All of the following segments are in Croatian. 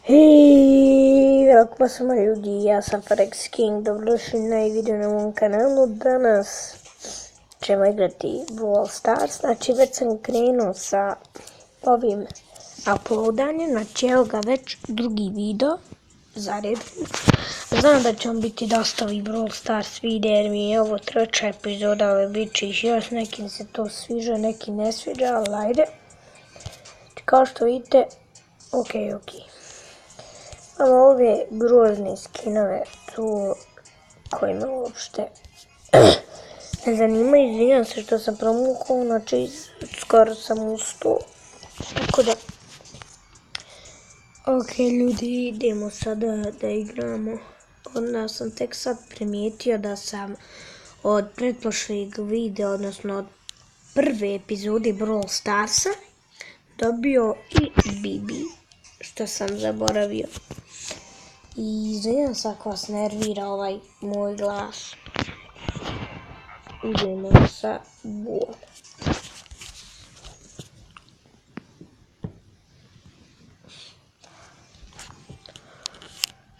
Hej, veliko pozdrav ljudi, ja sam Forex King, dobrodošli na video na mom kanalu. Danas ćemo igrati Brawl Stars, znači već sam krenuo sa ovim uploadanjem, znači evo ga već drugi video za red. Znam da će vam biti dosta ovih Brawl Stars videa jer mi je ovo treća epizoda, ali bit će ih još, nekim se to sviđa, nekim ne sviđa, ali ajde. Kao što vidite, ok. Imamo ove grozne skinove tu koje me uopšte ne zanimaju, izvinjam se što sam promukao, znači skoro sam ustao, tako da. Ok ljudi, idemo sada da igramo. Onda sam tek sad primijetio da sam od pretprošlih videa, odnosno od prve epizode Brawl Starsa dobio i Bibi, što sam zaboravio. I izvinjam se ako vas nervira ovaj moj glas. Idemo sa Bol.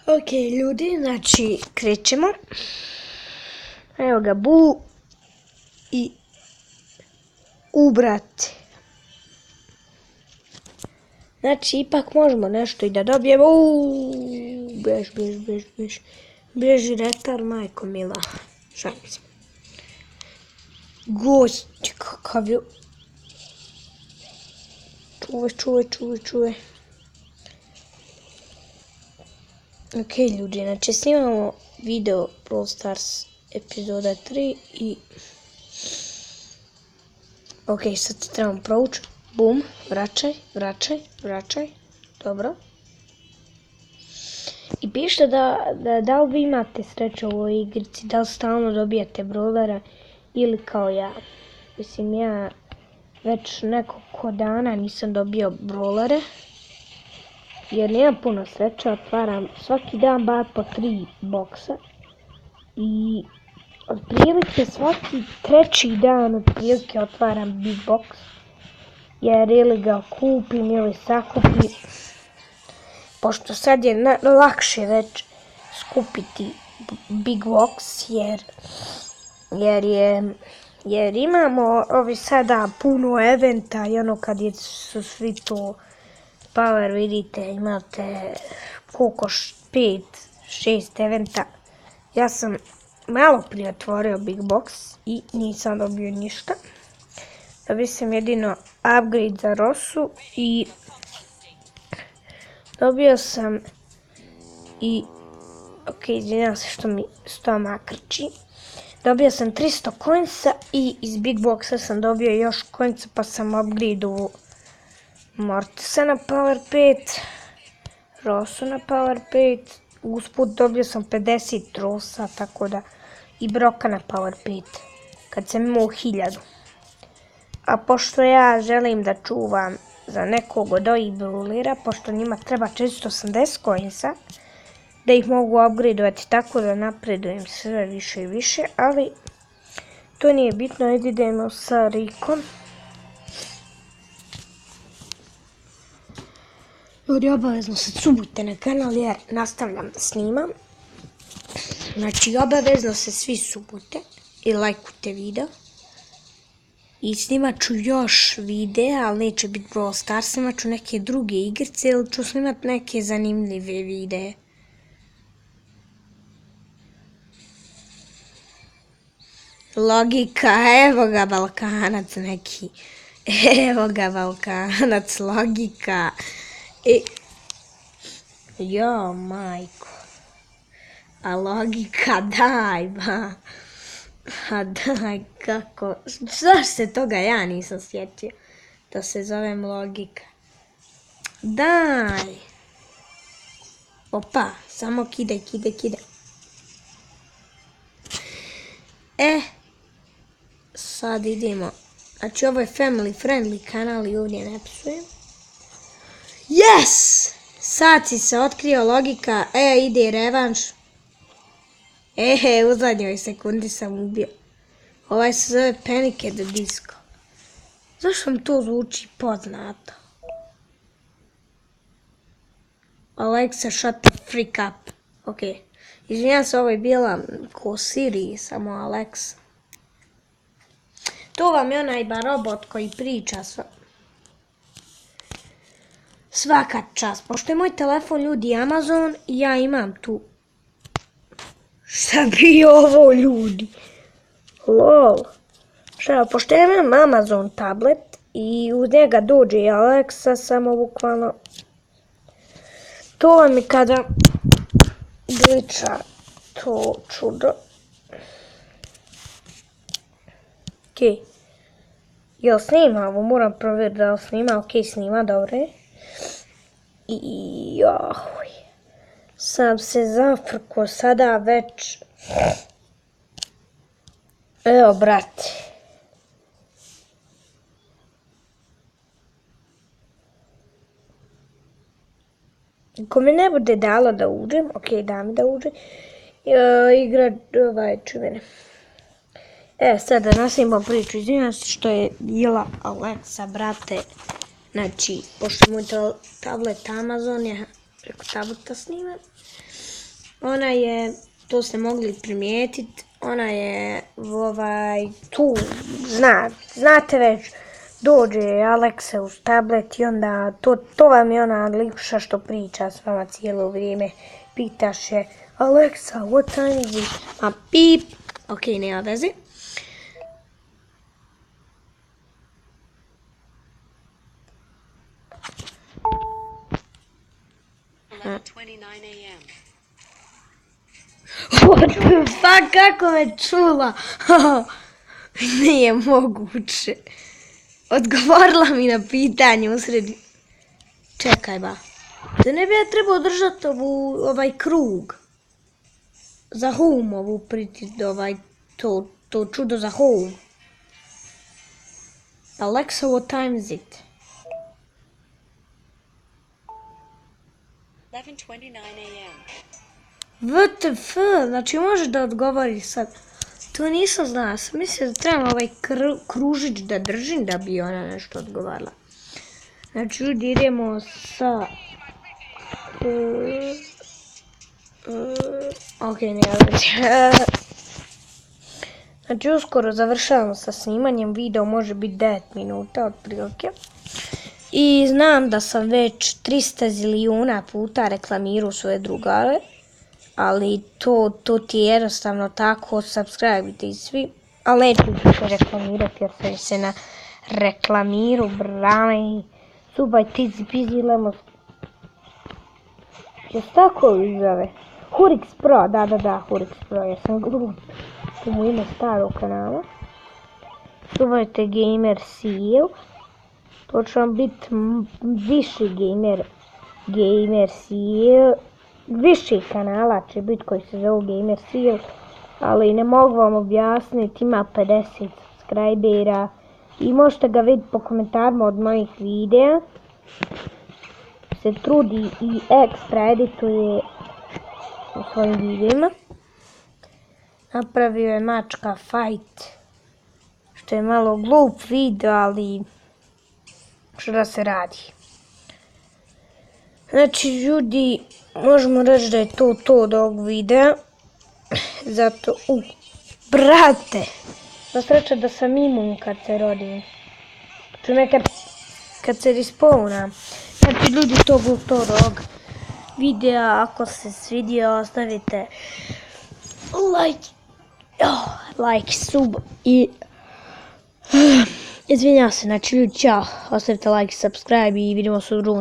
Ok ljudi, znači krećemo. Evo ga Bul i ubrati. Znači ipak možemo nešto i da dobijemo. Bež. Beži retar, majko mila. Šalim se. Gość, kakav je. Čuvaj. Ok ljudi, znači snimamo video Brawl Stars epizoda 3 i... Ok, sad se trebamo provući. Bum, vraćaj. Dobro. I pišite da li vi imate sreće u ovoj igrici, da li stalno dobijate brawlera ili kao ja. Mislim, ja već nekoliko dana nisam dobio brawlere, jer nemam puno sreće, otvaram svaki dan bar po 3 boksa. I otprilike svaki treći dan otprilike otvaram big box, jer ili ga kupim ili sakupim. Pošto sad je lakše već skupiti big box jer imamo ovi sada puno eventa i ono kad su svi to power, vidite, imate koliko 5-6 eventa. Ja sam malo prije otvorio big box i nisam dobio ništa. Dobio sam jedino upgrade za Rosu i dobio sam i, ok, izvinjam se što mi stomak krči. Dobio sam 300 coinsa i iz big boxa sam dobio još coinsa pa sam upgradeo Mortisa na power 5, Rosu na power 5, usput dobio sam 50 Rosa, tako da i Broka na power 5, kad sam imao 1000. A pošto ja želim da čuvam za nekog od ovih brawlera, pošto njima treba 480 coinsa, da ih mogu upgradeovati tako da napredujem sve više i više, ali to nije bitno, idemo sa Rikom. Ljudi, obavezno se subujte na kanal jer nastavljam da snimam. Znači, obavezno se svi subujte i lajkujte video. I snimat ću još videa, ali neće biti Brawl Stars, snimat ću neke druge igrice ili ću snimat neke zanimljive videe. Logika, evo ga Balkanac neki. Evo ga Balkanac, logika. Jo, majko. A logika, daj ba. A daj, kako. Zašto se toga ja nisam sjetio? Da se zovem logika. Daj. Opa, samo kidaj. Sad idemo. Znači ovo je family friendly kanal i ovdje ne psujem. Yes! Sad si se otkrio logika. Ide revanš. U zadnjoj sekundi sam ubio. Ovaj se zove Panic at the Disco. Zašto mi to zvuči poznato? Alexa, shut the freak up. Ok. Izvinjam se, ovo je bila ko Siri, samo Alexa. To vam je onaj robot koji priča svaka čast. Pošto je moj telefon ljudi Amazon, ja imam tu... Šta bi ovo ljudi? Lol. Šta, pošto ja imam Amazon tablet i uz njega dođe i Alexa, samo bukvalno... To vam je kada gliča to čudo. Okej. Jel snima ovo? Moram provjeriti da li snima. Okej, snima, dobro je. I jahuj. Sam se zafrko sada već... Evo, brate. Ako mi ne bude dalo da uđem, okej, da mi da uđem, igra čuvene. Sad da nastavimo priču, izvinjam se što je bila Alexa, brate. Znači, pošto moj tablet Amazon je preko tableta sniman, ona je, to ste mogli primijetiti, ona je tu, znate već, dođe Alexa uz tablet i onda to vam je ona lipša što priča s vama cijelo vrijeme. Pitaš je, Alexa, what time is it? A pip, okej, nema veze. 11:29 a.m. What the fuck, kako me čula? Nije moguće. Odgovorila mi na pitanje usred... Čekaj ba. Da ne bi ja trebao držati ovaj krug. Za home ovu pritisniti, to čudo za home. Alexa, what time is it? 11:29 a.m. WTF, znači možeš da odgovoriš sad. To nisam znala, sam mislila da trebam ovaj kružić da držim da bi ona nešto odgovarala. Znači ljudi idemo sa... Ok, nema veze. Znači uskoro završavamo sa snimanjem, video može biti 9 minuta otprilike. I znam da sam već 300 zilijuna puta reklamirao svoje drugare. Ali to ti je jednostavno tako, subscribe-ite i svi. Ali neću više reklamirati jer sam se na reklamiru brani. Subaj tizi pizi lemos. Jes tako zove? Hurix Pro, da, Hurix Pro, ja sam glup. To mu ime starog kanala. Subajte Gamer Seal. To će vam biti viši Gamer Seal. Više kanala će biti koji se zove Gamer Seal, ali ne mogu vam objasniti, ima 50 subscribera i možete ga vidjeti po komentarima od mojih videa. Se trudi i ekstra edituje u svojim videima. Napravio je mačka fight, što je malo glup video, ali što da se radi. Znači ljudi, možemo reći da je to od ovog videa. Zato, brate, da sreća da sam imun kad se rodim. Znači nekad kad se respawnam. Znači ljudi, to bilo to od ovog videa. Ako se svidio, ostavite like, sub i... Izvinjam se, znači ljudi, čao. Ostavite like, subscribe i vidimo se u drugom.